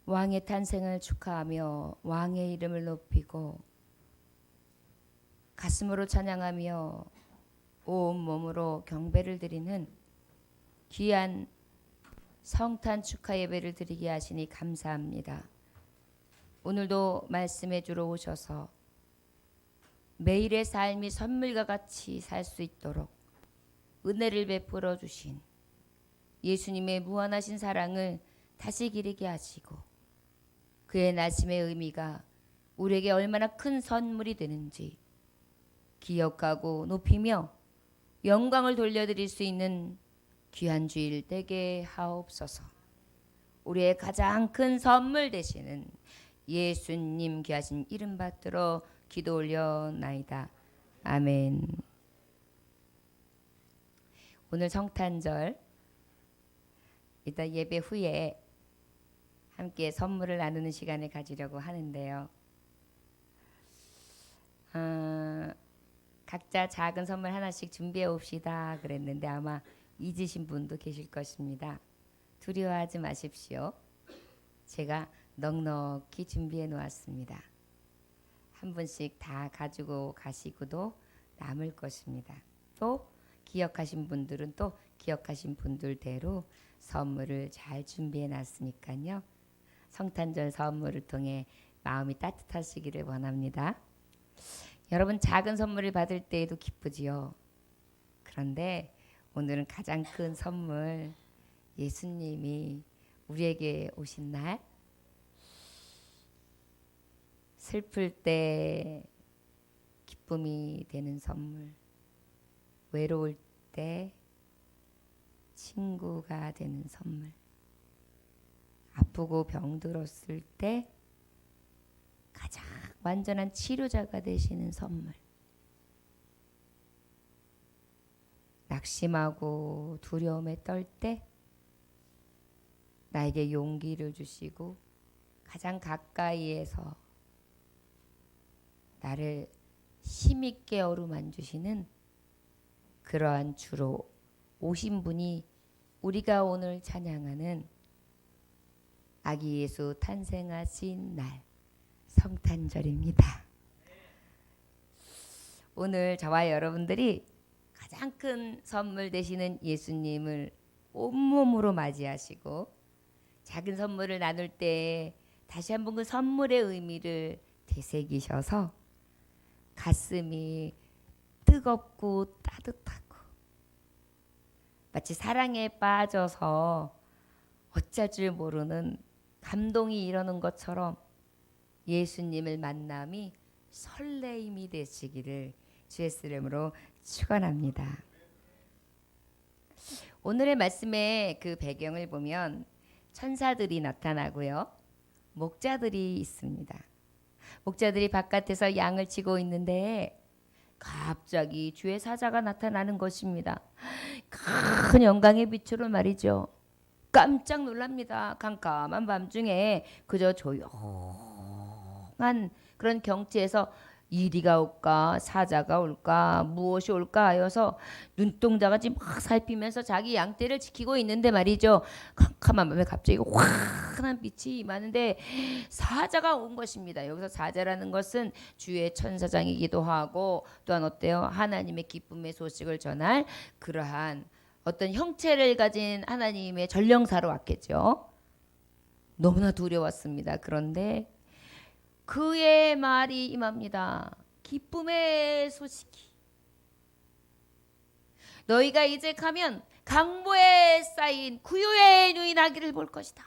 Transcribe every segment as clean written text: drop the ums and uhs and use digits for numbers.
왕의 탄생을 축하하며 왕의 이름을 높이고 가슴으로 찬양하며 온 몸으로 경배를 드리는 귀한 성탄 축하 예배를 드리게 하시니 감사합니다. 오늘도 말씀해 주러 오셔서 매일의 삶이 선물과 같이 살 수 있도록 은혜를 베풀어 주신 예수님의 무한하신 사랑을 다시 기리게 하시고 그의 나심의 의미가 우리에게 얼마나 큰 선물이 되는지 기억하고 높이며 영광을 돌려드릴 수 있는 귀한 주일 되게 하옵소서. 우리의 가장 큰 선물 되시는 예수님 귀하신 이름 받들어 기도 올려나이다. 아멘. 오늘 성탄절 이따 예배 후에 함께 선물을 나누는 시간을 가지려고 하는데요. 각자 작은 선물 하나씩 준비해 옵시다 그랬는데 아마 잊으신 분도 계실 것입니다. 두려워하지 마십시오. 제가 넉넉히 준비해 놓았습니다. 한 분씩 다 가지고 가시고도 남을 것입니다. 또 기억하신 분들은 또 기억하신 분들대로 선물을 잘 준비해 놨으니까요. 성탄절 선물을 통해 마음이 따뜻하시기를 원합니다. 여러분 작은 선물을 받을 때에도 기쁘지요. 그런데 오늘은 가장 큰 선물 예수님이 우리에게 오신 날 슬플 때 기쁨이 되는 선물 외로울 때 친구가 되는 선물 아프고 병들었을 때 가장 완전한 치료자가 되시는 선물 낙심하고 두려움에 떨 때 나에게 용기를 주시고 가장 가까이에서 나를 힘있게 어루만 주시는 그러한 주로 오신 분이 우리가 오늘 찬양하는 아기 예수 탄생하신 날 성탄절입니다. 오늘 저와 여러분들이 가장 큰 선물 되시는 예수님을 온몸으로 맞이하시고 작은 선물을 나눌 때 다시 한번 그 선물의 의미를 되새기셔서 가슴이 뜨겁고 따뜻하고 마치 사랑에 빠져서 어쩔 줄 모르는 감동이 일어나는 것처럼 예수님을 만남이 설레임이 되시기를 주의 이름으로 축원합니다. 오늘의 말씀의 그 배경을 보면 천사들이 나타나고요. 목자들이 있습니다. 목자들이 바깥에서 양을 치고 있는데 갑자기 주의 사자가 나타나는 것입니다. 큰 영광의 빛으로 말이죠. 깜짝 놀랍니다. 깜깜한 밤중에 그저 조용한 그런 경치에서 이리가 올까 사자가 올까 무엇이 올까 하여서 눈동자같이 막 살피면서 자기 양떼를 지키고 있는데 말이죠. 캄캄한 밤에 갑자기 환한 빛이 임하는데 사자가 온 것입니다. 여기서 사자라는 것은 주의 천사장이기도 하고 또한 어때요? 하나님의 기쁨의 소식을 전할 그러한 어떤 형체를 가진 하나님의 전령사로 왔겠죠. 너무나 두려웠습니다. 그런데 그의 말이 임합니다. 기쁨의 소식이 너희가 이제 가면 강보에 쌓인 구유의 유인하기를 볼 것이다.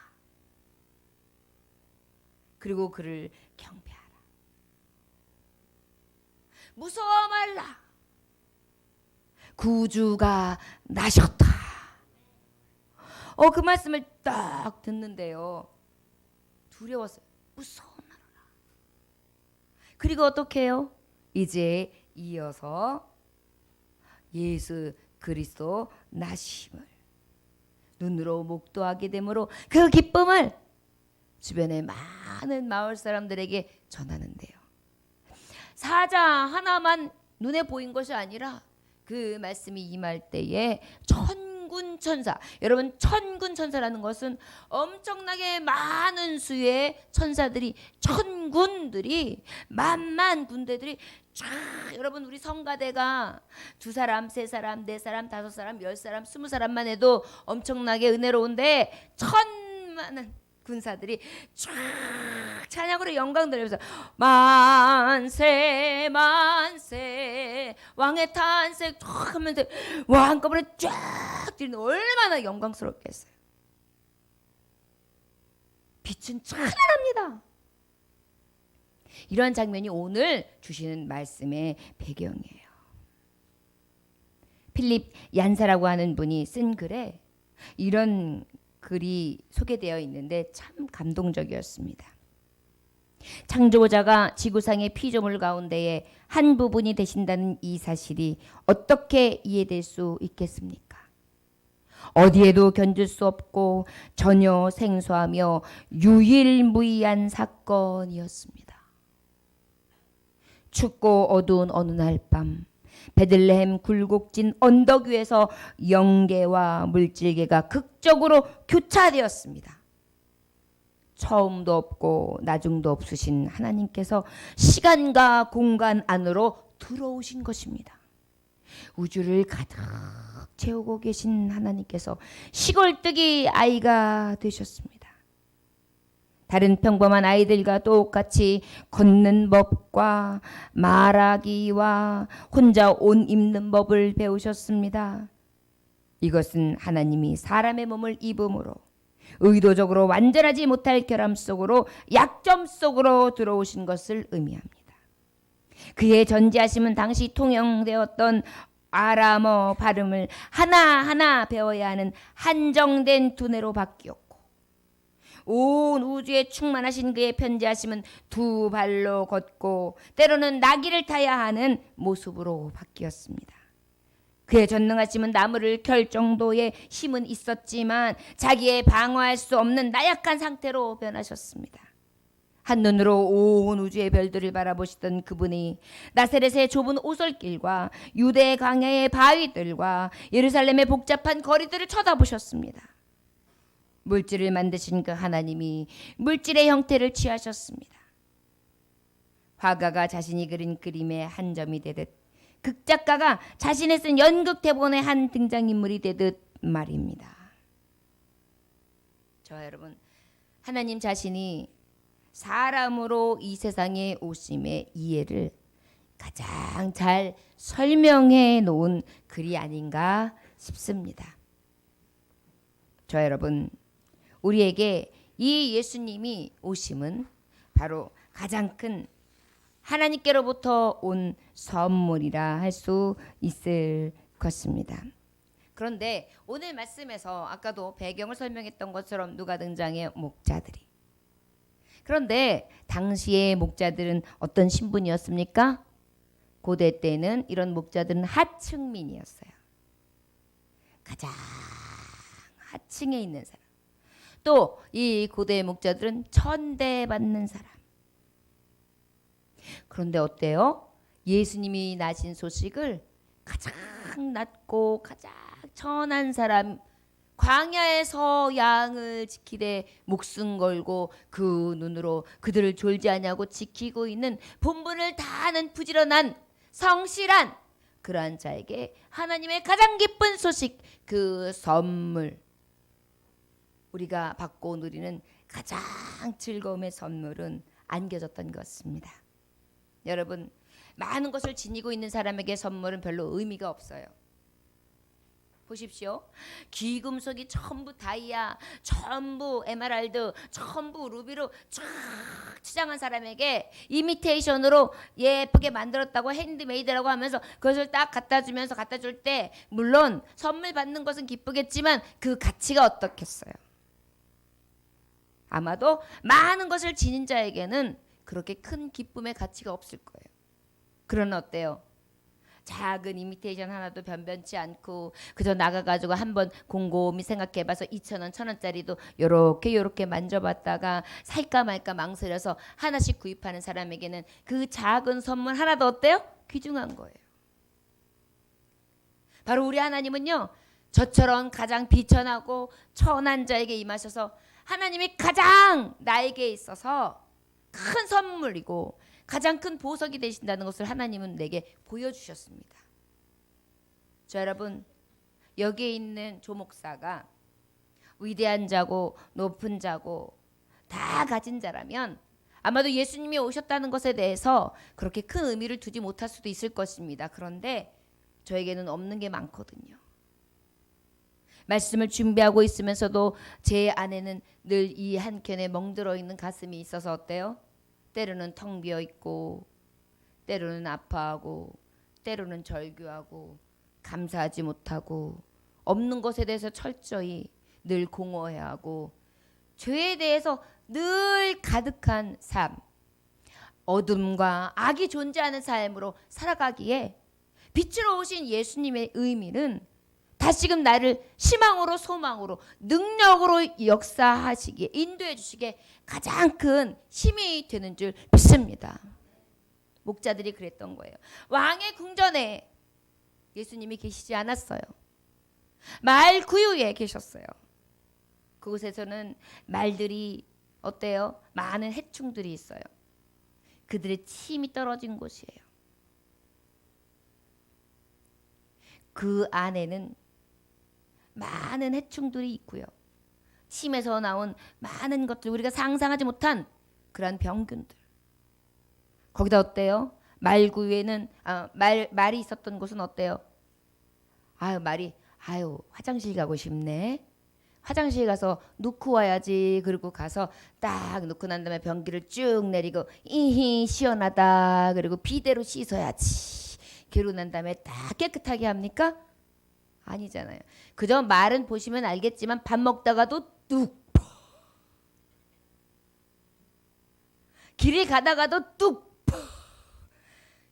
그리고 그를 경배하라. 무서워 말라. 구주가 나셨다. 그 말씀을 딱 듣는데요. 두려웠어요. 무서워 말라. 그리고 어떻게 해요? 이제 이어서 예수 그리스도 나심을 눈으로 목도하게 되므로 그 기쁨을 주변의 많은 마을 사람들에게 전하는데요. 사자 하나만 눈에 보인 것이 아니라 그 말씀이 임할 때에 천 천군 천사. 여러분, 천군 천사라는 것은 엄청나게 많은 수의 천사들이, 천군들이, 만만 군대들이 쫙, 여러분, 우리 성가대가 2사람, 3사람, 4사람, 5사람, 10사람, 20사람만 해도 엄청나게 은혜로운데, 천만은 군사들이 쫙 찬양으로 영광 돌리면서 만세 만세 왕의 탄생 쫙 하면서 와, 한꺼번에 쫙 뛰는, 얼마나 영광스럽겠어요. 빛은 찬란합니다. 이런 장면이 오늘 주시는 말씀의 배경이에요. 필립 얀사라고 하는 분이 쓴 글에 이런 글이 소개되어 있는데 참 감동적이었습니다. 창조자가 지구상의 피조물 가운데에 한 부분이 되신다는 이 사실이 어떻게 이해될 수 있겠습니까? 어디에도 견줄 수 없고 전혀 생소하며 유일무이한 사건이었습니다. 춥고 어두운 어느 날 밤, 베들레헴 굴곡진 언덕 위에서 영계와 물질계가 극적으로 교차되었습니다. 처음도 없고 나중도 없으신 하나님께서 시간과 공간 안으로 들어오신 것입니다. 우주를 가득 채우고 계신 하나님께서 시골뜨기 아이가 되셨습니다. 다른 평범한 아이들과 똑같이 걷는 법과 말하기와 혼자 옷 입는 법을 배우셨습니다. 이것은 하나님이 사람의 몸을 입음으로 의도적으로 완전하지 못할 결함 속으로, 약점 속으로 들어오신 것을 의미합니다. 그의 전지하심은 당시 통용되었던 아람어 발음을 하나하나 배워야 하는 한정된 두뇌로 바뀌었고, 온 우주에 충만하신 그의 편지하심은 2발로 걷고 때로는 나귀를 타야 하는 모습으로 바뀌었습니다. 그의 전능하심은 나무를 켤 정도의 힘은 있었지만 자기의 방어할 수 없는 나약한 상태로 변하셨습니다. 한눈으로 온 우주의 별들을 바라보시던 그분이 나사렛의 좁은 오솔길과 유대 광야의 바위들과 예루살렘의 복잡한 거리들을 쳐다보셨습니다. 물질을 만드신 그 하나님이 물질의 형태를 취하셨습니다. 화가가 자신이 그린 그림의 한 점이 되듯, 극작가가 자신의 쓴 연극 대본의 한 등장인물이 되듯 말입니다. 저와 여러분, 하나님 자신이 사람으로 이 세상에 오심의 이해를 가장 잘 설명해 놓은 글이 아닌가 싶습니다. 저와 여러분, 우리에게 이 예수님이 오심은 바로 가장 큰 하나님께로부터 온 선물이라 할 수 있을 것입니다. 그런데 오늘 말씀에서 아까도 배경을 설명했던 것처럼 누가 등장해요? 목자들이. 그런데 당시의 목자들은 어떤 신분이었습니까? 고대 때는 이런 목자들은 하층민이었어요. 가장 하층에 있는 사람. 또 이 고대 목자들은 천대받는 사람. 그런데 어때요? 예수님이 나신 소식을 가장 낮고 가장 천한 사람, 광야에서 양을 지키되 목숨 걸고 그 눈으로 그들을 졸지 아니하고 지키고 있는 본분을 다하는 부지런한 성실한 그러한 자에게 하나님의 가장 기쁜 소식, 그 선물, 우리가 받고 누리는 가장 즐거움의 선물은 안겨졌던 것입니다. 여러분, 많은 것을 지니고 있는 사람에게 선물은 별로 의미가 없어요. 보십시오. 귀금속이 전부 다이아, 전부 에메랄드, 전부 루비로 쫙 치장한 사람에게 이미테이션으로 예쁘게 만들었다고, 핸드메이드라고 하면서 그것을 딱 갖다 주면서 갖다 줄 때, 물론 선물 받는 것은 기쁘겠지만 그 가치가 어떻겠어요? 아마도 많은 것을 지닌 자에게는 그렇게 큰 기쁨의 가치가 없을 거예요. 그러나 어때요? 작은 이미테이션 하나도 변변치 않고 그저 나가가지고 한번 곰곰이 생각해봐서 2,000원, 1,000원짜리도 요렇게 만져봤다가 살까 말까 망설여서 하나씩 구입하는 사람에게는 그 작은 선물 하나도 어때요? 귀중한 거예요. 바로 우리 하나님은요, 저처럼 가장 비천하고 천한 자에게 임하셔서 하나님이 가장 나에게 있어서 큰 선물이고 가장 큰 보석이 되신다는 것을 하나님은 내게 보여주셨습니다. 자, 여러분, 여기에 있는 조목사가 위대한 자고 높은 자고 다 가진 자라면 아마도 예수님이 오셨다는 것에 대해서 그렇게 큰 의미를 두지 못할 수도 있을 것입니다. 그런데 저에게는 없는 게 많거든요. 말씀을 준비하고 있으면서도 제 안에는 늘 이 한켠에 멍들어 있는 가슴이 있어서 어때요? 때로는 텅 비어 있고, 때로는 아파하고, 때로는 절규하고, 감사하지 못하고, 없는 것에 대해서 철저히 늘 공허해야 하고, 죄에 대해서 늘 가득한 삶, 어둠과 악이 존재하는 삶으로 살아가기에 빛으로 오신 예수님의 의미는 다시금 나를 희망으로 소망으로 능력으로 역사하시기에 인도해 주시기에 가장 큰 힘이 되는 줄 믿습니다. 목자들이 그랬던 거예요. 왕의 궁전에 예수님이 계시지 않았어요. 말 구유에 계셨어요. 그곳에서는 말들이 어때요? 많은 해충들이 있어요. 그들의 침이 떨어진 곳이에요. 그 안에는 많은 해충들이 있고요. 침에서 나온 많은 것들, 우리가 상상하지 못한 그런 병균들. 거기다 어때요? 말구유에는 말이 있었던 곳은 어때요? 말이 화장실 가고 싶네. 화장실 가서 놓고 와야지. 그리고 가서 딱 놓고 난 다음에 변기를 쭉 내리고 이히 시원하다. 그리고 비데로 씻어야지. 그러고 난 다음에 딱 깨끗하게 합니까? 아니잖아요. 그저 말은 보시면 알겠지만 밥 먹다가도 뚝, 길을 가다가도 뚝.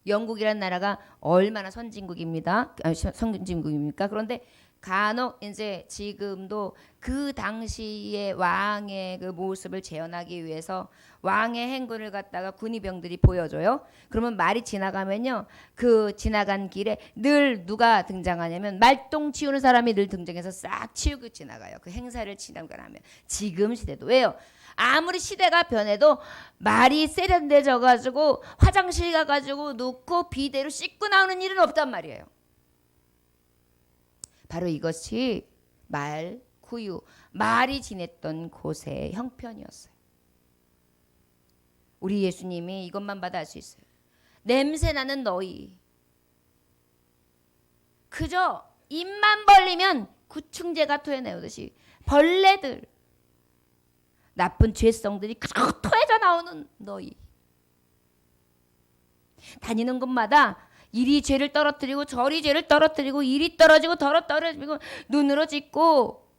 영국이라는 나라가 얼마나 선진국입니다. 선진국입니까? 그런데 간혹 이제 지금도 그 당시의 왕의 그 모습을 재현하기 위해서 왕의 행군을 갖다가 군의병들이 보여줘요. 그러면 말이 지나가면요, 그 지나간 길에 늘 누가 등장하냐면 말똥 치우는 사람이 늘 등장해서 싹 치우고 지나가요. 그 행사를 지나가면. 지금 시대도 왜요? 아무리 시대가 변해도 말이 세련돼져 가지고 화장실 가가지고 놓고 비데로 씻고 나오는 일은 없단 말이에요. 바로 이것이 말, 구유, 말이 지냈던 곳의 형편이었어요. 우리 예수님이 이것만 봐도 알 수 있어요. 냄새나는 너희. 그저 입만 벌리면 구충제가 토해내오듯이 벌레들, 나쁜 죄성들이 그저 토해져 나오는 너희. 다니는 곳마다 이리 죄를 떨어뜨리고 저리 죄를 떨어뜨리고 이리 떨어지고 저리 떨어지고 눈으로 짓고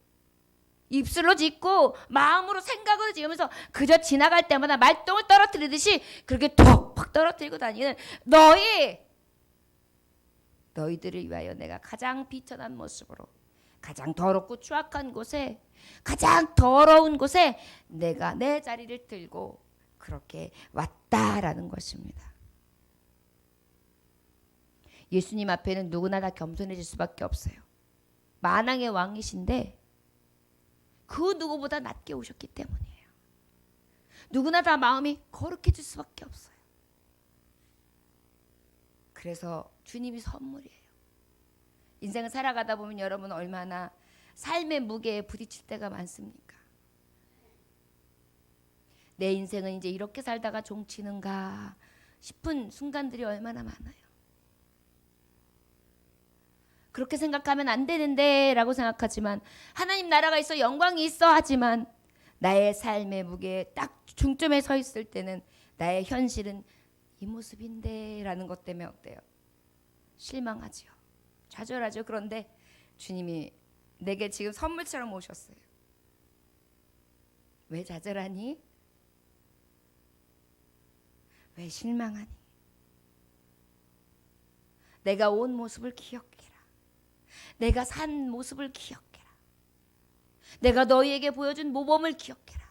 입술로 짓고 마음으로 생각으로 지으면서 그저 지나갈 때마다 말똥을 떨어뜨리듯이 그렇게 톡팍 떨어뜨리고 다니는 너희들을 위하여 내가 가장 비천한 모습으로 가장 더럽고 추악한 곳에 가장 더러운 곳에 내가 내 자리를 들고 그렇게 왔다라는 것입니다. 예수님 앞에는 누구나 다 겸손해질 수밖에 없어요. 만왕의 왕이신데 그 누구보다 낮게 오셨기 때문이에요. 누구나 다 마음이 거룩해질 수밖에 없어요. 그래서 주님이 선물이에요. 인생을 살아가다 보면 여러분 얼마나 삶의 무게에 부딪힐 때가 많습니까? 내 인생은 이제 이렇게 살다가 종치는가 싶은 순간들이 얼마나 많아요. 그렇게 생각하면 안 되는데 라고 생각하지만 하나님 나라가 있어 영광이 있어 하지만 나의 삶의 무게에 딱 중점에 서 있을 때는 나의 현실은 이 모습인데 라는 것 때문에 어때요? 실망하지요. 좌절하죠. 그런데 주님이 내게 지금 선물처럼 오셨어요. 왜 좌절하니? 왜 실망하니? 내가 온 모습을 기억해라. 내가 산 모습을 기억해라. 내가 너희에게 보여준 모범을 기억해라.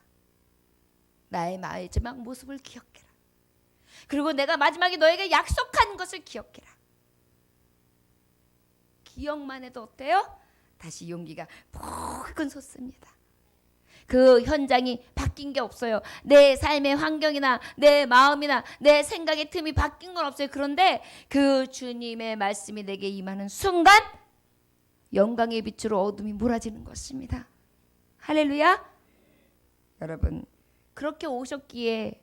나의 마지막 모습을 기억해라. 그리고 내가 마지막에 너에게 약속한 것을 기억해라. 기억만 해도 어때요? 다시 용기가 푹 솟습니다. 그 현장이 바뀐 게 없어요. 내 삶의 환경이나 내 마음이나 내 생각의 틈이 바뀐 건 없어요. 그런데 그 주님의 말씀이 내게 임하는 순간 영광의 빛으로 어둠이 몰아지는 것입니다. 할렐루야. 여러분, 그렇게 오셨기에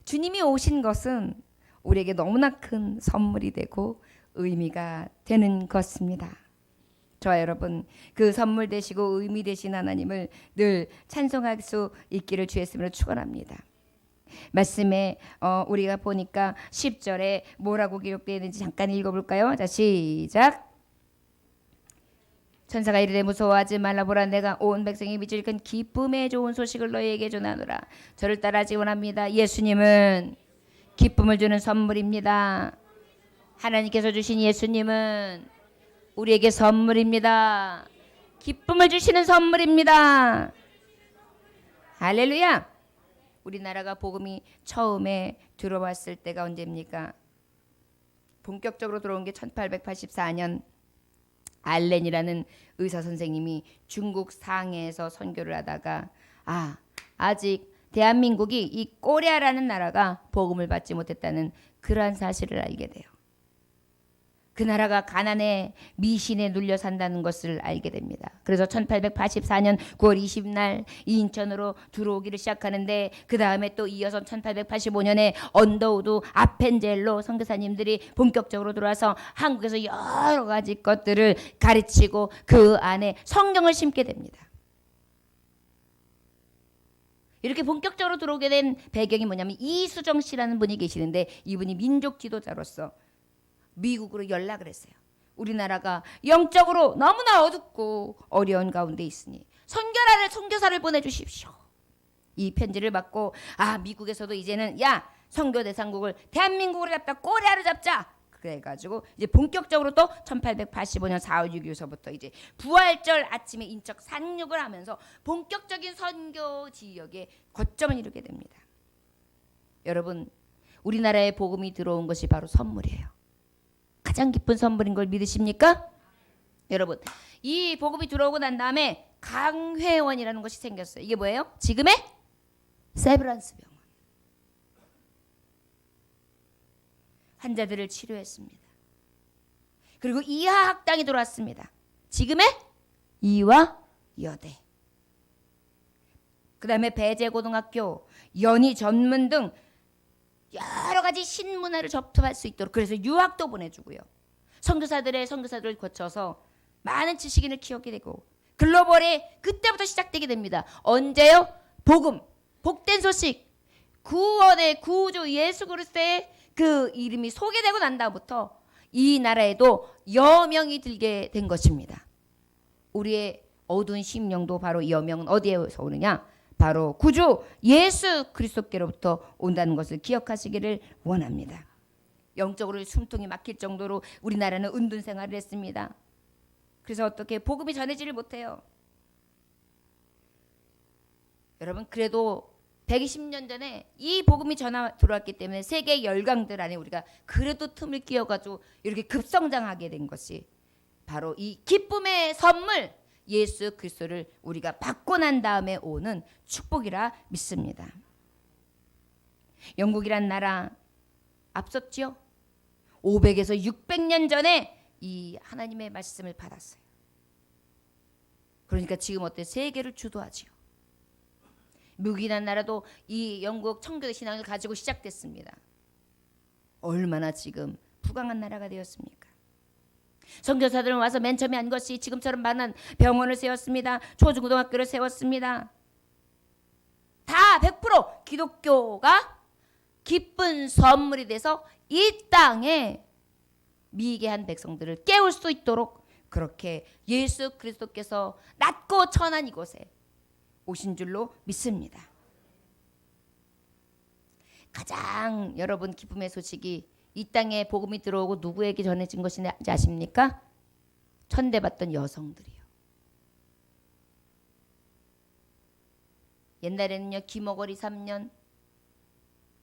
주님이 오신 것은 우리에게 너무나 큰 선물이 되고 의미가 되는 것입니다. 저와 여러분, 그 선물 되시고 의미 되신 하나님을 늘 찬송할 수 있기를 주의 이름으로 축원합니다. 말씀에 우리가 보니까 10절에 뭐라고 기록되어 있는지 잠깐 읽어볼까요? 자, 시작. 천사가 이르되 무서워하지 말라. 보라, 내가 온 백성이 믿을 큰 기쁨의 좋은 소식을 너희에게 전하노라. 저를 따라하기 원합니다. 예수님은 기쁨을 주는 선물입니다. 하나님께서 주신 예수님은 우리에게 선물입니다. 기쁨을 주시는 선물입니다. 할렐루야. 우리나라가 복음이 처음에 들어왔을 때가 언제입니까? 본격적으로 들어온 게 1884년 알렌이라는 의사 선생님이 중국 상해에서 선교를 하다가 아직 대한민국이 이 코리아라는 나라가 복음을 받지 못했다는 그러한 사실을 알게 돼요. 그 나라가 가난에 미신에 눌려 산다는 것을 알게 됩니다. 그래서 1884년 9월 20날 인천으로 들어오기를 시작하는데 그 다음에 또 이어서 1885년에 언더우드 아펜젤로 선교사님들이 본격적으로 들어와서 한국에서 여러 가지 것들을 가르치고 그 안에 성경을 심게 됩니다. 이렇게 본격적으로 들어오게 된 배경이 뭐냐면 이수정 씨라는 분이 계시는데 이분이 민족 지도자로서 미국으로 연락을 했어요. 우리나라가 영적으로 너무나 어둡고 어려운 가운데 있으니 선교사를 보내주십시오. 이 편지를 받고 미국에서도 이제는 선교 대상국을 대한민국으로 잡자, 코리아로 잡자. 그래가지고 이제 본격적으로 또 1885년 4월 6일서부터 이제 부활절 아침에 인적 상륙을 하면서 본격적인 선교 지역에 거점을 이루게 됩니다. 여러분, 우리나라에 복음이 들어온 것이 바로 선물이에요. 가장 기쁜 선물인 걸 믿으십니까? 여러분, 이 복음이 들어오고 난 다음에 강회원이라는 것이 생겼어요. 이게 뭐예요? 지금의 세브란스 병원. 환자들을 치료했습니다. 그리고 이하학당이 들어왔습니다. 지금의 이화여대. 그 다음에 배재고등학교, 연희전문 등 여러 가지 신문화를 접할 수 있도록 그래서 유학도 보내주고요. 선교사들을 거쳐서 많은 지식인을 키우게 되고 글로벌이 그때부터 시작되게 됩니다. 언제요? 복음, 복된 소식, 구원의 구주 예수 그리스도의 그 이름이 소개되고 난 다음부터 이 나라에도 여명이 들게 된 것입니다. 우리의 어두운 심령도 바로 여명은 어디에서 오느냐? 바로 구주 예수 그리스도께로부터 온다는 것을 기억하시기를 원합니다. 영적으로 숨통이 막힐 정도로 우리나라는 은둔 생활을 했습니다. 그래서 어떻게 복음이 전해지를 못해요. 여러분, 그래도 120년 전에 이 복음이 들어왔기 때문에 세계 열강들 안에 우리가 그래도 틈을 끼워가지고 이렇게 급성장하게 된 것이 바로 이 기쁨의 선물 예수 그리스도를 우리가 받고 난 다음에 오는 축복이라 믿습니다. 영국이란 나라 앞섰죠. 500에서 600년 전에 이 하나님의 말씀을 받았어요. 그러니까 지금 어때? 세계를 주도하지요. 미국이란 나라도 이 영국 청교도 신앙을 가지고 시작됐습니다. 얼마나 지금 부강한 나라가 되었습니까? 선교사들은 와서 맨 처음에 한 것이 지금처럼 많은 병원을 세웠습니다. 초중고등학교를 세웠습니다. 다 100% 기독교가 기쁜 선물이 돼서 이 땅에 미개한 백성들을 깨울 수 있도록 그렇게 예수 그리스도께서 낮고 천한 이곳에 오신 줄로 믿습니다. 가장 여러분 기쁨의 소식이 이 땅에 복음이 들어오고 누구에게 전해진 것인지 아십니까? 천대받던 여성들이요. 옛날에는요, 기머거리 3년,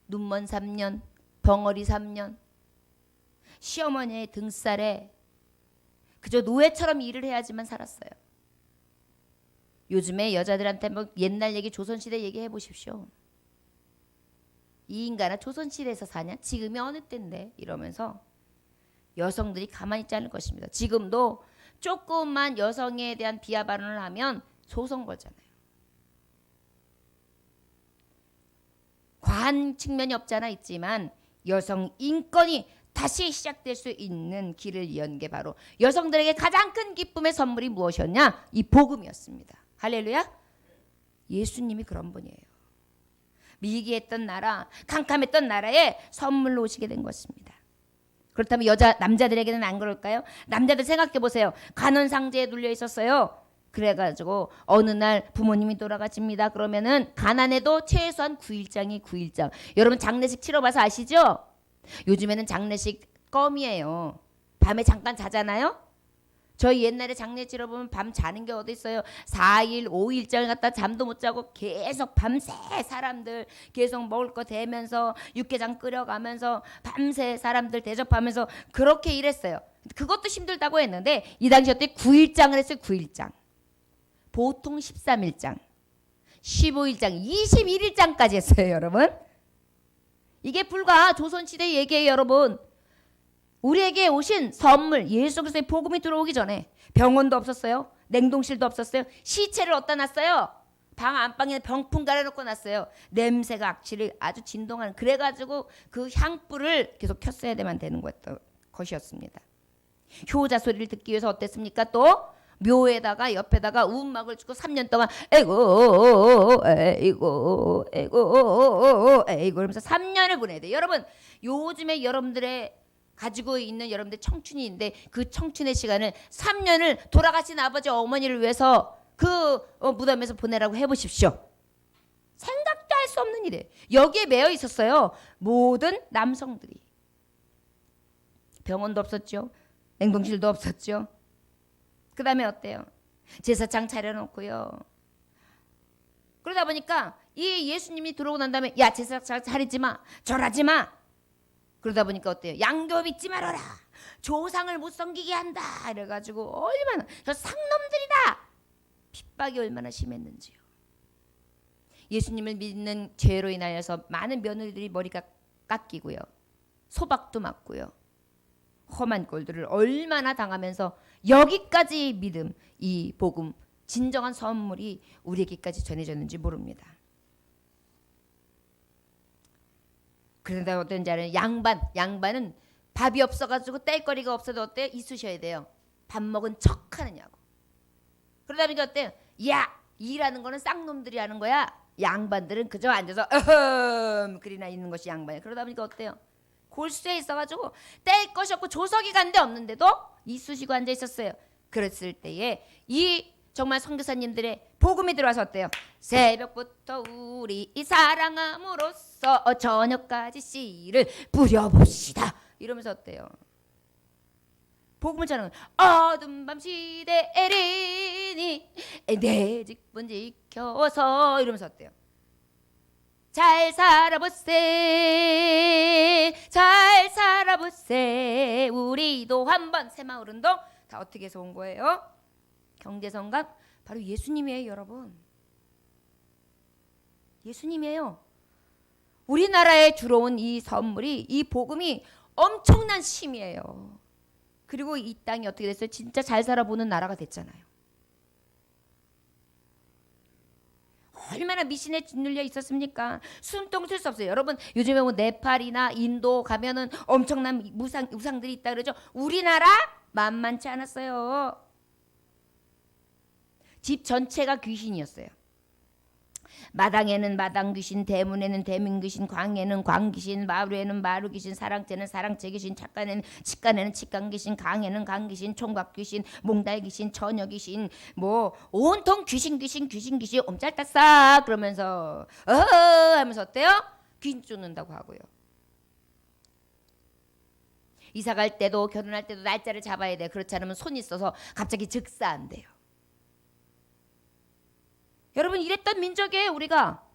눈먼 3년, 벙어리 3년, 시어머니의 등살에 그저 노예처럼 일을 해야지만 살았어요. 요즘에 여자들한테 뭐 옛날 얘기 조선시대 얘기해 보십시오. 이 인간아 조선시대에서 사냐? 지금이 어느 때인데? 이러면서 여성들이 가만히 있지 않을 것입니다. 지금도 조금만 여성에 대한 비하 발언을 하면 소송 걸잖아요. 과한 측면이 없잖아 있지만 여성 인권이 다시 시작될 수 있는 길을 연 게 바로 여성들에게 가장 큰 기쁨의 선물이 무엇이었냐? 이 복음이었습니다. 할렐루야. 예수님이 그런 분이에요. 미개했던 나라, 캄캄했던 나라에 선물로 오시게 된 것입니다. 그렇다면 남자들에게는 안 그럴까요? 남자들 생각해 보세요. 간원상제에 눌려 있었어요. 그래가지고 어느 날 부모님이 돌아가십니다. 그러면은 가난해도 최소한 9일장이 9일장. 여러분 장례식 치러봐서 아시죠? 요즘에는 장례식 껌이에요. 밤에 잠깐 자잖아요. 저희 옛날에 장례 치러보면 밤 자는 게 어디 있어요. 4일 5일장을 갖다 잠도 못 자고 계속 밤새 사람들 계속 먹을 거 대면서 육개장 끓여가면서 밤새 사람들 대접하면서 그렇게 일했어요. 그것도 힘들다고 했는데 이 당시 때 9일장을 했어요. 9일장. 보통 13일장, 15일장, 21일장까지 했어요. 여러분. 이게 불과 조선시대 얘기예요. 여러분. 우리에게 오신 선물 예수 그리스도의 복음이 들어오기 전에 병원도 없었어요. 냉동실도 없었어요. 시체를 어디다 놨어요? 방 안방에 병풍 가려놓고 놨어요. 냄새가 악취를 아주 진동하는. 그래가지고 그 향불을 계속 켰어야 되는 것이었습니다. 효자 소리를 듣기 위해서 어땠습니까? 또 묘에다가 옆에다가 우음막을 주고 3년 동안 에고 에고 에고 에고 그러면서 3년을 보내야 돼요. 여러분 요즘에 여러분들의 가지고 있는 여러분들 청춘인데 그 청춘의 시간을 3년을 돌아가신 아버지 어머니를 위해서 그 무덤에서 보내라고 해보십시오. 생각도 할 수 없는 일이에요. 여기에 매여 있었어요. 모든 남성들이. 병원도 없었죠. 냉동실도 없었죠. 그 다음에 어때요? 제사장 차려놓고요. 그러다 보니까 이 예수님이 들어오고 난 다음에 야 제사장 차리지 마. 절하지 마. 그러다 보니까 어때요? 양교 믿지 말아라. 조상을 못 섬기게 한다. 이래가지고 얼마나 저 상놈들이다. 핍박이 얼마나 심했는지요. 예수님을 믿는 죄로 인하여서 많은 며느리들이 머리가 깎이고요. 소박도 맞고요. 험한 꼴들을 얼마나 당하면서 여기까지 믿음, 이 복음, 진정한 선물이 우리에게까지 전해졌는지 모릅니다. 그런데 어떤지 알아요? 양반은 밥이 없어가지고 뗄거리가 없어도 어때요? 있으셔야 돼요. 밥 먹은 척 하느냐고. 그러다 보니까 어때요? 야 일하는 거는 쌍놈들이 하는 거야. 양반들은 그저 앉아서 그리나 있는 것이 양반이야. 그러다 보니까 어때요? 골수에 있어가지고 뗄 것이 없고 조석이 간 데 없는데도 이쑤시고 앉아 있었어요. 그랬을 때에 이 정말 선교사님들의 복음이 들어와서 어때요? 새벽부터 우리 사랑함으로써 저녁까지 씨를 뿌려봅시다. 이러면서 어때요? 복음을 전하는 어둠 밤 시대 에리니 내 직분 지켜서 이러면서 어때요? 잘 살아보세 잘 살아보세 우리도 한번 새마을운동 다 어떻게 해서 온 거예요? 경제성각 바로 예수님이에요. 여러분 예수님이에요. 우리나라에 들어온 이 선물이 이 복음이 엄청난 힘이에요. 그리고 이 땅이 어떻게 됐어요? 진짜 잘 살아보는 나라가 됐잖아요. 얼마나 미신에 짓눌려 있었습니까? 숨통 쉴 수 없어요. 여러분 요즘에 뭐 네팔이나 인도 가면은 엄청난 우상들이 있다 그러죠. 우리나라 만만치 않았어요. 집 전체가 귀신이었어요. 마당에는 마당 귀신, 대문에는 대문 귀신, 광에는 광 귀신, 마루에는 마루 귀신, 사랑채는 사랑채 귀신, 착간에는 직간에는 직간 귀신, 강에는 강 귀신, 총각 귀신, 몽달 귀신, 처녀 귀신, 뭐 온통 귀신 옴짤딱싹 그러면서 하면서 어때요? 귀신 쫓는다고 하고요. 이사 갈 때도 결혼할 때도 날짜를 잡아야 돼. 그렇지 않으면 손 있어서 갑자기 즉사한대요. 여러분 이랬던 민족이에요. 우리가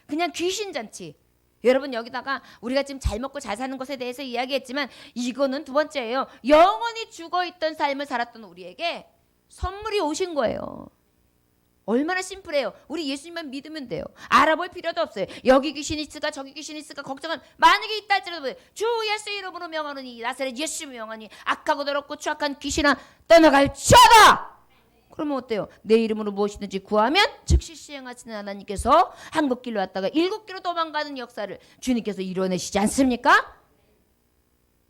그냥 귀신잔치. 여러분 여기다가 우리가 지금 잘 먹고 잘 사는 것에 대해서 이야기했지만 이거는 두 번째예요. 영원히 죽어있던 삶을 살았던 우리에게 선물이 오신 거예요. 얼마나 심플해요. 우리 예수님만 믿으면 돼요. 알아볼 필요도 없어요. 여기 귀신 있을까 저기 귀신 있을까 걱정은 만약에 있다 할지라도 주 예수 이름으로 명하노니 나사렛 예수 명하니 악하고 더럽고 추악한 귀신아 떠나갈지어다. 그러면 어때요? 내 이름으로 무엇이든지 구하면 즉시 시행하시는 하나님께서 한 길로 왔다가 7길로 도망가는 역사를 주님께서 이뤄내시지 않습니까?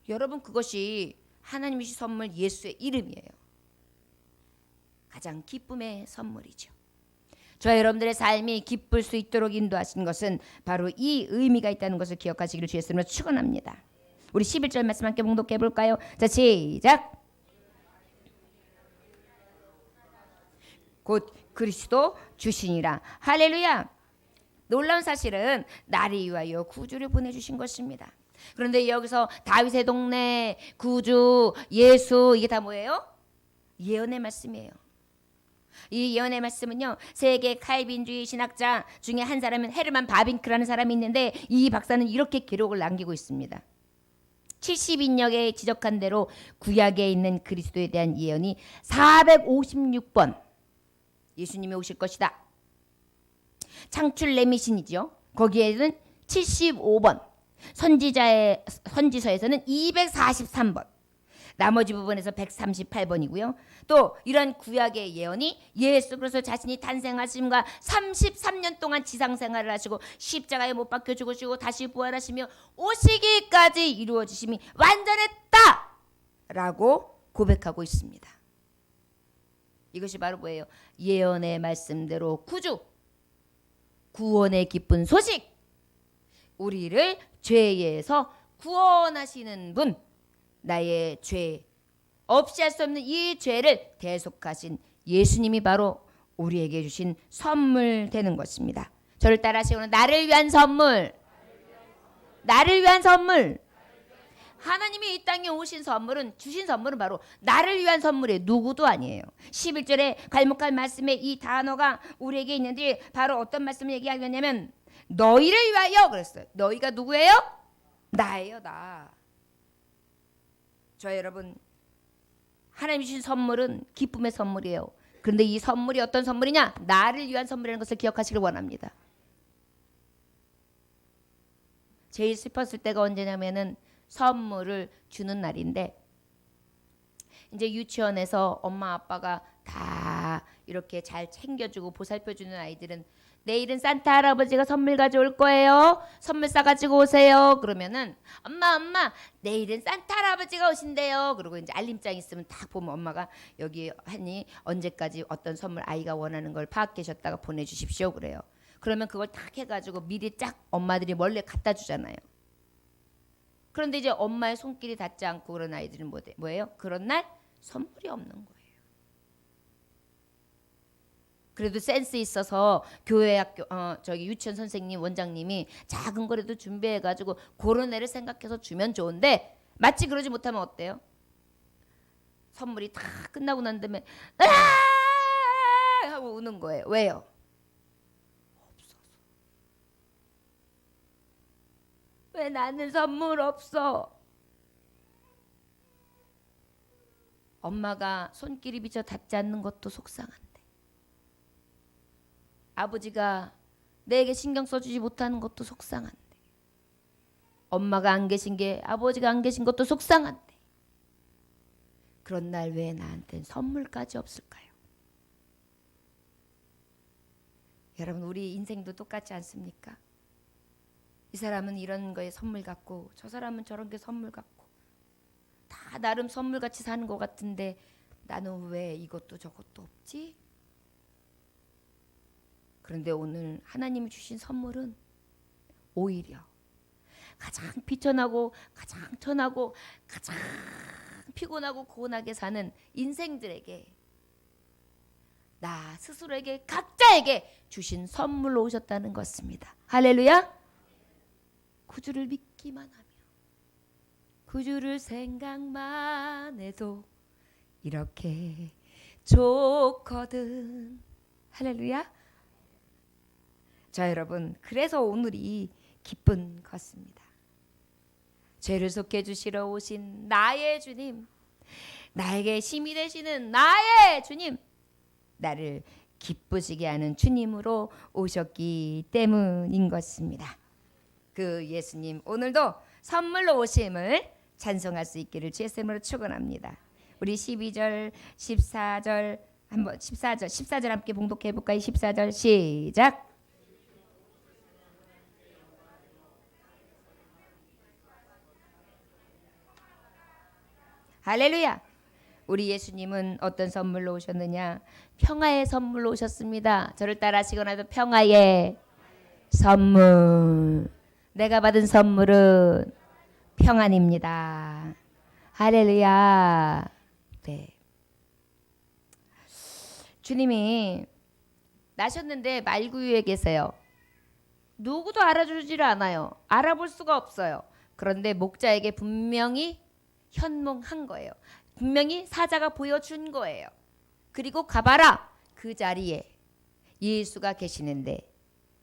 여러분, 그것이 하나님의 선물 예수의 이름이에요. 가장 기쁨의 선물이죠. 저와 여러분들의 삶이 기쁠 수 있도록 인도하신 것은 바로 이 의미가 있다는 것을 기억하시기를 주의 이름으로 축원합니다. 우리 11절 말씀 함께 봉독해 볼까요? 자, 시작. 곧 그리스도 주시니라. 할렐루야. 놀라운 사실은 나를 위하여 구주를 보내주신 것입니다. 그런데 여기서 다윗의 동네, 구주, 예수, 이게 다 뭐예요? 예언의 말씀이에요. 이 예언의 말씀은요, 세계 칼빈주의 신학자 중에 한 사람은 헤르만 바빙크라는 사람이 있는데 이 박사는 이렇게 기록을 남기고 있습니다. 70인역에 지적한 대로 구약에 있는 그리스도에 대한 예언이 456번 예수님이 오실 것이다. 창출 레미신이죠. 거기에는 75번, 선지서에서는 243번, 나머지 부분에서 138번이고요. 또 이런 구약의 예언이 예수 그리스도 자신이 탄생하심과 33년 동안 지상생활을 하시고 십자가에 못 박혀 죽으시고 다시 부활하시며 오시기까지 이루어지심이 완전했다 라고 고백하고 있습니다. 이것이 바로 뭐예요? 예언의 말씀대로 구주, 구원의 기쁜 소식, 우리를 죄에서 구원하시는 분, 나의 죄, 없이 할 수 없는 이 죄를 대속하신 예수님이 바로 우리에게 주신 선물 되는 것입니다. 저를 따라하시고는 나를 위한 선물, 나를 위한 선물. 하나님이 이 땅에 오신 선물은, 주신 선물은 바로 나를 위한 선물이에요. 누구도 아니에요. 11절에 갈목할 말씀에 이 단어가 우리에게 있는데 바로 어떤 말씀을 얘기하냐면 너희를 위하여 그랬어요. 너희가 누구예요? 나예요, 나. 저 여러분, 하나님이 주신 선물은 기쁨의 선물이에요. 그런데 이 선물이 어떤 선물이냐? 나를 위한 선물이라는 것을 기억하시길 원합니다. 제일 슬펐을 때가 언제냐면은 선물을 주는 날인데, 이제 유치원에서 엄마 아빠가 다 이렇게 잘 챙겨주고 보살펴주는 아이들은 내일은 산타 할아버지가 선물 가져올 거예요. 선물 싸가지고 오세요. 그러면은 엄마 내일은 산타 할아버지가 오신대요. 그리고 이제 알림장 있으면 딱 보면 엄마가 여기 하니 언제까지 어떤 선물 아이가 원하는 걸 파악하셨다가 보내주십시오 그래요. 그러면 그걸 딱 해가지고 미리 쫙 엄마들이 몰래 갖다 주잖아요. 그런데 이제 엄마의 손길이 닿지 않고 그런 아이들은 뭐예요? 그런 날 선물이 없는 거예요. 그래도 센스 있어서 교회 학교 저기 유치원 선생님 원장님이 작은 거라도 준비해가지고 그런 애를 생각해서 주면 좋은데 마치 그러지 못하면 어때요? 선물이 다 끝나고 난 다음에 하고 우는 거예요. 왜요? 없어서. 왜 나는 선물 없어? 엄마가 손길이 미쳐 닿지 않는 것도 속상한데, 아버지가 내게 신경 써주지 못하는 것도 속상한데, 엄마가 안 계신 게 아버지가 안 계신 것도 속상한데, 그런 날 왜 나한텐 선물까지 없을까요? 여러분, 우리 인생도 똑같지 않습니까? 이 사람은 이런 거에 선물 갖고 저 사람은 저런 게 선물 갖고 다 나름 선물같이 사는 것 같은데 나는 왜 이것도 저것도 없지? 그런데 오늘 하나님이 주신 선물은 오히려 가장 비천하고 가장 천하고 가장 피곤하고 고운하게 사는 인생들에게, 나 스스로에게 각자에게 주신 선물로 오셨다는 것입니다. 할렐루야. 구주를 믿기만 하며 구주를 생각만 해도 이렇게 좋거든. 할렐루야. 자 여러분, 그래서 오늘이 기쁜 것입니다. 죄를 속해 주시러 오신 나의 주님, 나에게 힘이 되시는 나의 주님, 나를 기쁘시게 하는 주님으로 오셨기 때문인 것입니다. 그 예수님 오늘도 선물로 오심을 찬송할 수 있기를 주의 이름으로 축원합니다. 우리 12절, 14절 한번 14절 함께 봉독해 볼까요? 14절 시작. 할렐루야. 우리 예수님은 어떤 선물로 오셨느냐? 평화의 선물로 오셨습니다. 저를 따라 하시거나 평화의 선물. 내가 받은 선물은 평안입니다. 할렐루야. 네. 주님이 나셨는데 말구유에 계세요. 누구도 알아주지를 않아요. 알아볼 수가 없어요. 그런데 목자에게 분명히 현몽한 거예요. 분명히 사자가 보여준 거예요. 그리고 가봐라. 그 자리에 예수가 계시는데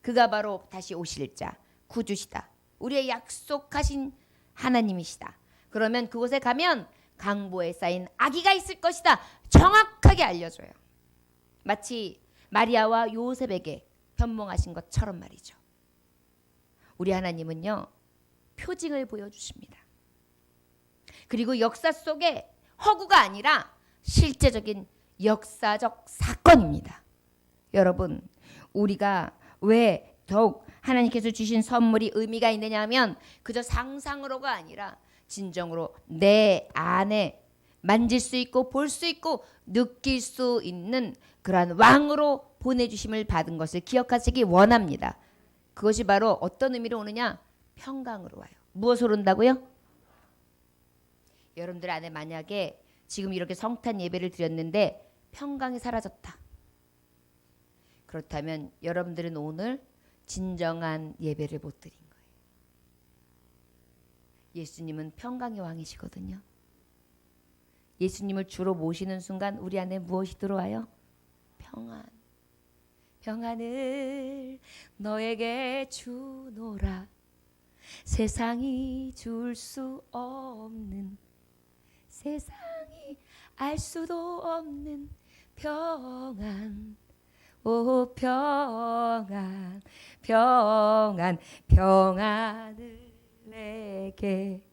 그가 바로 다시 오실 자 구주시다. 우리의 약속하신 하나님이시다. 그러면 그곳에 가면 강보에 쌓인 아기가 있을 것이다. 정확하게 알려줘요. 마치 마리아와 요셉에게 현몽하신 것처럼 말이죠. 우리 하나님은요. 표징을 보여주십니다. 그리고 역사 속에 허구가 아니라 실제적인 역사적 사건입니다. 여러분, 우리가 왜 더욱 하나님께서 주신 선물이 의미가 있느냐 하면 그저 상상으로가 아니라 진정으로 내 안에 만질 수 있고 볼 수 있고 느낄 수 있는 그러한 왕으로 보내주심을 받은 것을 기억하시기 원합니다. 그것이 바로 어떤 의미로 오느냐? 평강으로 와요. 무엇으로 온다고요? 여러분들 안에 만약에 지금 이렇게 성탄 예배를 드렸는데 평강이 사라졌다. 그렇다면 여러분들은 오늘 진정한 예배를 못 드린 거예요. 예수님은 평강의 왕이시거든요. 예수님을 주로 모시는 순간 우리 안에 무엇이 들어와요? 평안. 평안을 너에게 주노라. 세상이 줄 수 없는, 세상이 알 수도 없는 평안. 오 평안, 평안, 평안을 내게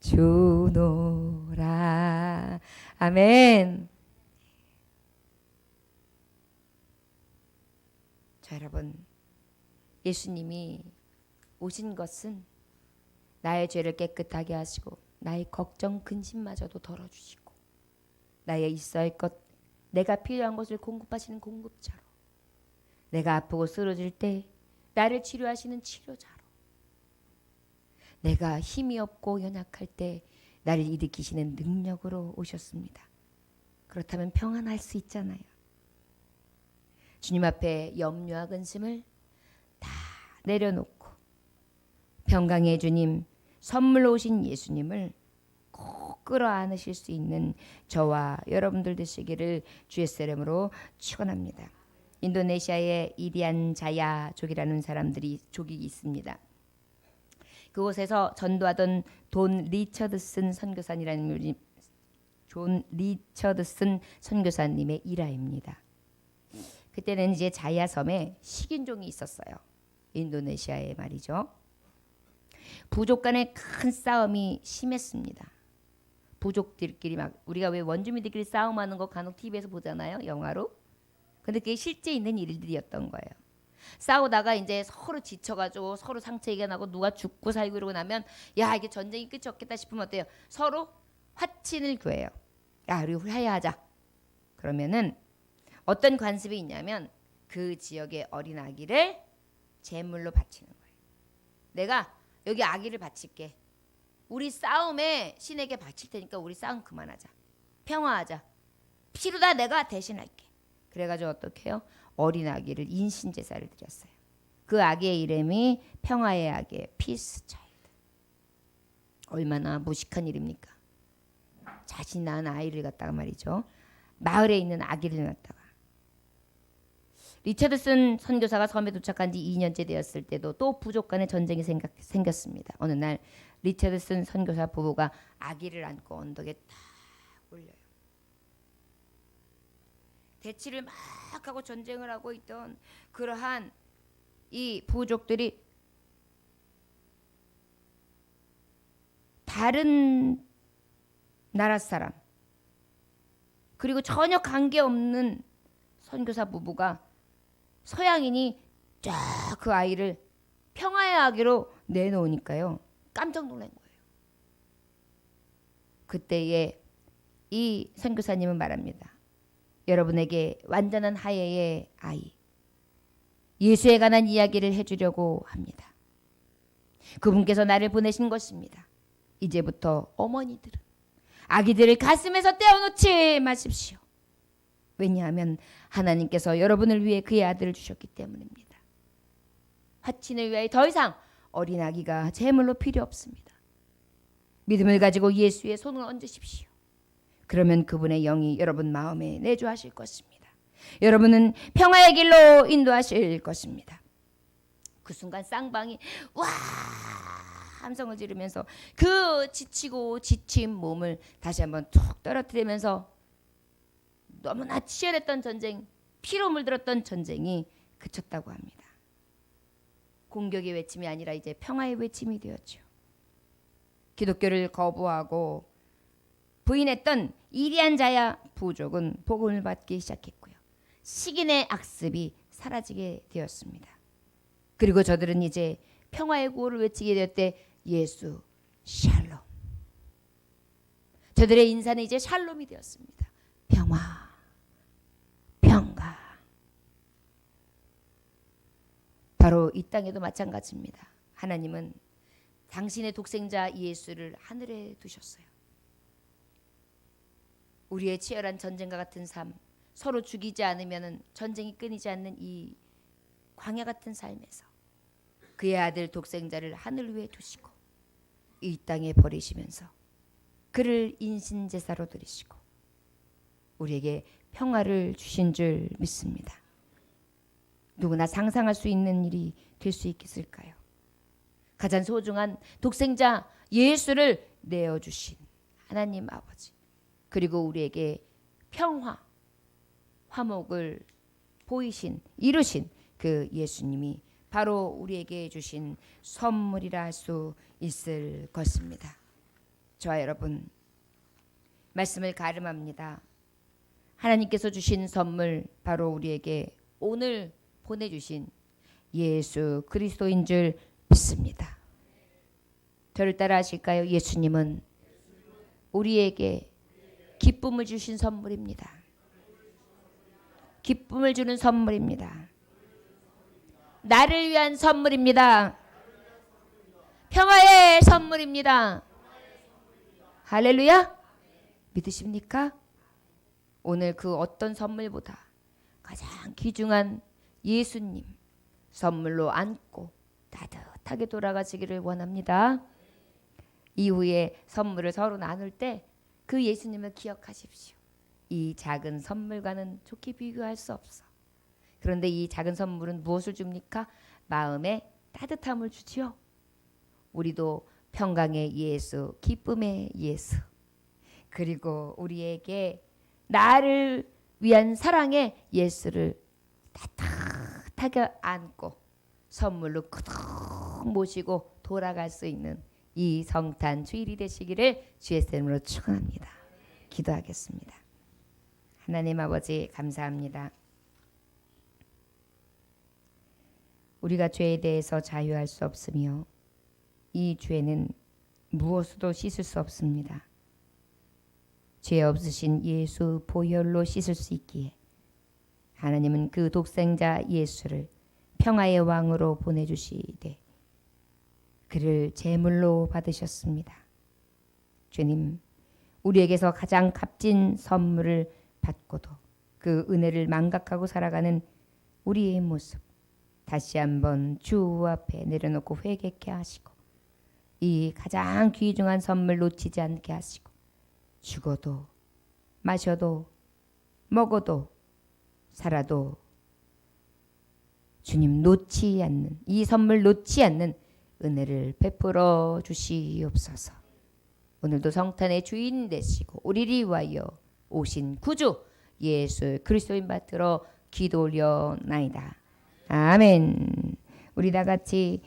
주노라. 아멘. 자, 여러분, 예수님이 오신 것은 나의 죄를 깨끗하게 하시고 나의 걱정 근심마저도 덜어주시고 나의 있어야 할 것, 내가 필요한 것을 공급하시는 공급자로, 내가 아프고 쓰러질 때 나를 치료하시는 치료자로, 내가 힘이 없고 연약할 때 나를 일으키시는 능력으로 오셨습니다. 그렇다면 평안할 수 있잖아요. 주님 앞에 염려와 근심을 다 내려놓고 평강의 주님, 선물로 오신 예수님을 꼭 끌어안으실 수 있는 저와 여러분들 되시기를 주의 이름으로 축원합니다. 인도네시아의 이디안 자야족이라는 족이 있습니다. 그곳에서 전도하던 존 리처드슨 선교사님의 일화입니다. 그때는 이제 자야섬에 식인종이 있었어요. 인도네시아에 말이죠. 부족 간의 큰 싸움이 심했습니다. 부족들끼리 막 우리가 왜 원주민들끼리 싸움하는 거 간혹 TV에서 보잖아요, 영화로. 근데 그게 실제 있는 일들이었던 거예요. 싸우다가 이제 서로 지쳐가지고 서로 상처가 나고 누가 죽고 살고 이러고 나면 야, 이게 전쟁이 끝이 없겠다 싶으면 어때요? 서로 화친을 구해요. 야, 우리 화해하자. 그러면은 어떤 관습이 있냐면 그 지역의 어린 아기를 제물로 바치는 거예요. 내가 여기 아기를 바칠게. 우리 싸움에 신에게 바칠 테니까 우리 싸움 그만하자. 평화하자. 피로 다 내가 대신할게. 그래가지고 어떻게 해요? 어린 아기를 인신제사를 드렸어요. 그 아기의 이름이 평화의 아기예요. 피스 차일드. 얼마나 무식한 일입니까? 자신이 낳은 아이를 갖다가 말이죠. 마을에 있는 아기를 낳았다가. 리처드슨 선교사가 섬에 도착한 지 2년째 되었을 때도 또 부족 간의 전쟁이 생겼습니다. 어느 날 리처드슨 선교사 부부가 아기를 안고 언덕에 딱 올려요. 대치를 막 하고 전쟁을 하고 있던 그러한 이 부족들이 다른 나라 사람 그리고 전혀 관계없는 선교사 부부가 서양인이 쫙 그 아이를 평화의 아기로 내놓으니까요. 깜짝 놀란 거예요. 그때에 이 선교사님은 말합니다. 여러분에게 완전한 하예의 아이 예수에 관한 이야기를 해주려고 합니다. 그분께서 나를 보내신 것입니다. 이제부터 어머니들은 아기들을 가슴에서 떼어놓지 마십시오. 왜냐하면 하나님께서 여러분을 위해 그의 아들을 주셨기 때문입니다. 화친을 위하여 더 이상 어린 아기가 제물로 필요 없습니다. 믿음을 가지고 예수의 손을 얹으십시오. 그러면 그분의 영이 여러분 마음에 내주하실 것입니다. 여러분은 평화의 길로 인도하실 것입니다. 그 순간 쌍방이 와 함성을 지르면서 그 지치고 지친 몸을 다시 한번 툭 떨어뜨리면서 너무나 치열했던 전쟁, 피로 물들었던 전쟁이 그쳤다고 합니다. 공격의 외침이 아니라 이제 평화의 외침이 되었죠. 기독교를 거부하고 부인했던 이리안 자야 부족은 복음을 받기 시작했고요. 식인의 악습이 사라지게 되었습니다. 그리고 저들은 이제 평화의 구호를 외치게 되었대. 예수 샬롬. 저들의 인사는 이제 샬롬이 되었습니다. 평화, 평가. 바로 이 땅에도 마찬가지입니다. 하나님은 당신의 독생자 예수를 하늘에 두셨어요. 우리의 치열한 전쟁과 같은 삶, 서로 죽이지 않으면 전쟁이 끊이지 않는 이 광야 같은 삶에서 그의 아들 독생자를 하늘 위에 두시고 이 땅에 버리시면서 그를 인신제사로 드리시고 우리에게 평화를 주신 줄 믿습니다. 누구나 상상할 수 있는 일이 될 수 있겠을까요? 가장 소중한 독생자 예수를 내어주신 하나님 아버지, 그리고 우리에게 평화, 화목을 보이신, 이루신 그 예수님이 바로 우리에게 주신 선물이라 할 수 있을 것입니다. 저와 여러분, 말씀을 가름합니다. 하나님께서 주신 선물, 바로 우리에게 오늘 보내주신 예수 그리스도인 줄 믿습니다. 저를 따라 하실까요? 예수님은 우리에게 기쁨을 주신 선물입니다. 기쁨을 주는 선물입니다. 나를 위한 선물입니다. 평화의 선물입니다. 할렐루야. 믿으십니까? 오늘 그 어떤 선물보다 가장 귀중한 예수님 선물로 안고 따뜻하게 돌아가시기를 원합니다. 이후에 선물을 서로 나눌 때 그 예수님을 기억하십시오. 이 작은 선물과는 좋게 비교할 수 없어. 그런데 이 작은 선물은 무엇을 줍니까? 마음에 따뜻함을 주지요. 우리도 평강의 예수, 기쁨의 예수, 그리고 우리에게 나를 위한 사랑의 예수를 따뜻하게 안고 선물로 크득 모시고 돌아갈 수 있는 이 성탄 주일이 되시기를 주의 이름으로 축원합니다. 기도하겠습니다. 하나님 아버지 감사합니다. 우리가 죄에 대해서 자유할 수 없으며 이 죄는 무엇으로 씻을 수 없습니다. 죄 없으신 예수 보혈로 씻을 수 있기에 하나님은 그 독생자 예수를 평화의 왕으로 보내주시되 그를 제물로 받으셨습니다. 주님, 우리에게서 가장 값진 선물을 받고도 그 은혜를 망각하고 살아가는 우리의 모습 다시 한번 주 앞에 내려놓고 회개케 하시고 이 가장 귀중한 선물 놓치지 않게 하시고 죽어도 마셔도 먹어도 살아도 주님 놓지 않는 이 선물 놓지 않는 은혜를 베풀어 주시옵소서. 오늘도 성탄의 주인 되시고 우리를 위하여 오신 구주 예수 그리스도인 받들어 기도 올려나이다. 아멘. 우리 다 같이